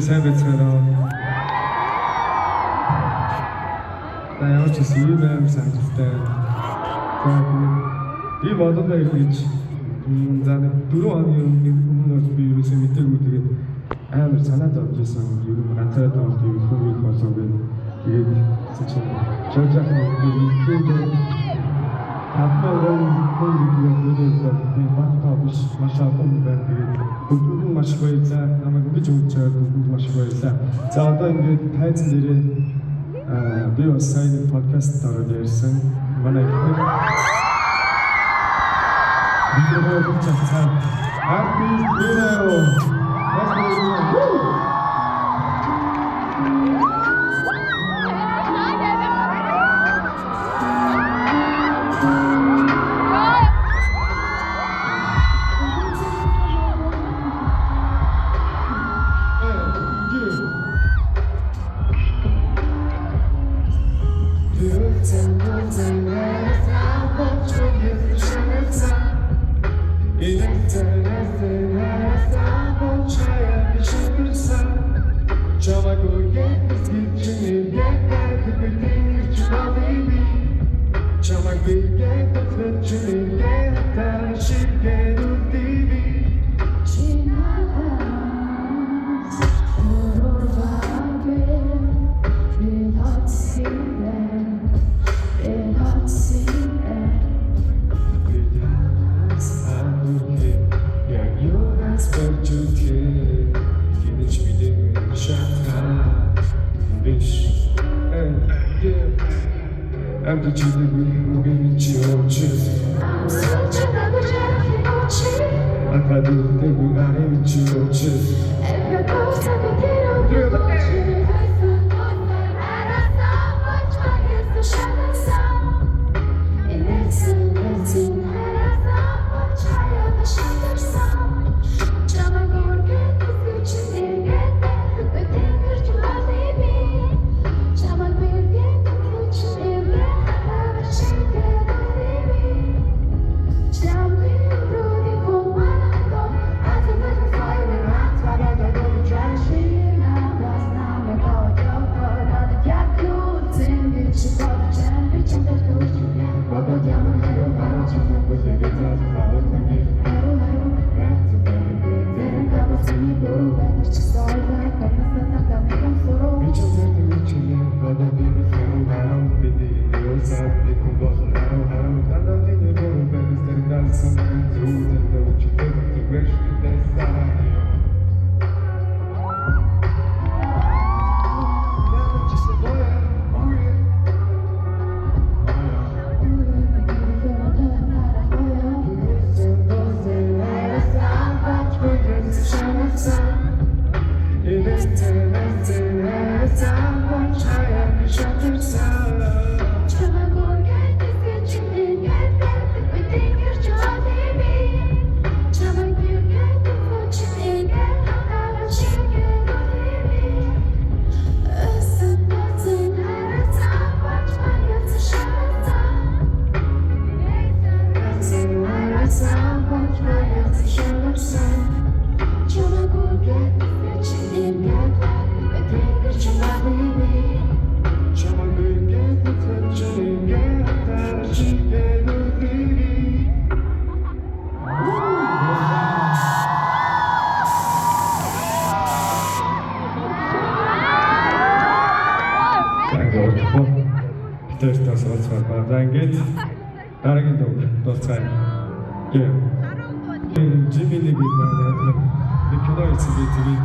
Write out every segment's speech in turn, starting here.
сайн байцгаараа. За явж ирсэн юм амар санагдтай. За тийм болондоо ирж за 4 хоногийн өмнө би юусэн мэдээгүй тэгээд амар санаад авч ирсэн. Ер нь ганцаараа тавьж ирэх хүмүүс болов би тэгээд чинь жожах нэг Хатмаа хөөе би бантаа биш маш олон байна тэгээд бүгд маш баярлалаа намайг ингэж өгчөөд бүгд маш баярлалаа. За одоо ингээд тайзан дээрээ би бас сайн подкаст ороод ирсэн. Манай видео хийчихсэн. Артист видео. гитаристаас олцгоо байна. За ингээд дараагийн дуу дуусгая. Yeah. Жиминий гэр байна. Би кино хийсэн тэгээд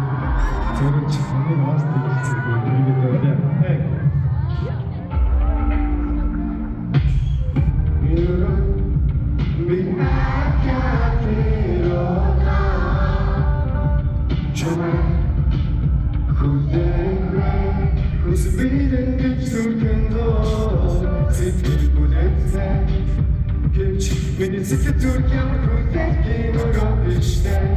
зөвхөн чиний маст хийсэн тэгээд тэгээд hey. Миний зэхэд зүрхэн хүлээгийн өрөө биштэй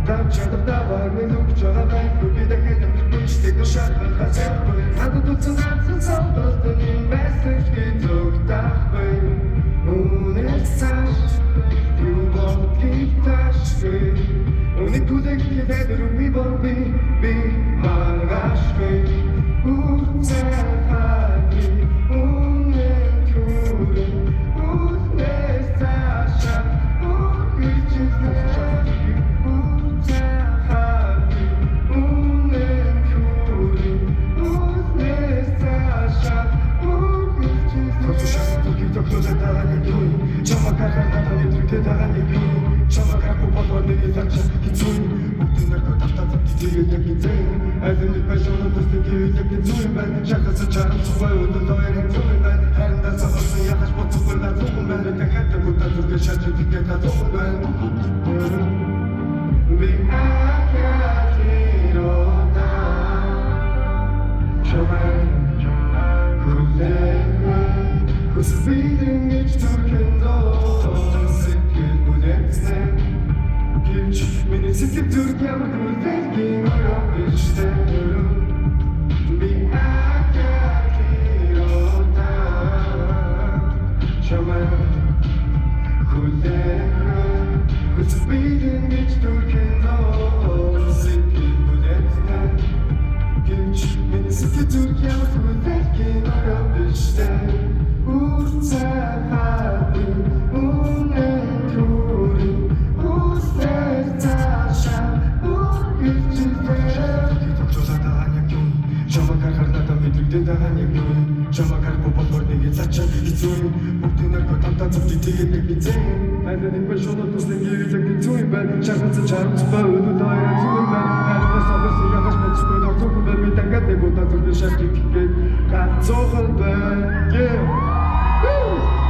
Давчаад даваа минут жага байхгүй би дахин бүчтэй гошаал хацахгүй Надад утсан ганцхан сонголт нь мессеж гэдэгтэй Үнэс цааш юу болгийг таашгүй Уник бүлэгтэй дээр ми борби би маргашгүй Уцахаги үнэн күрэн Yeah.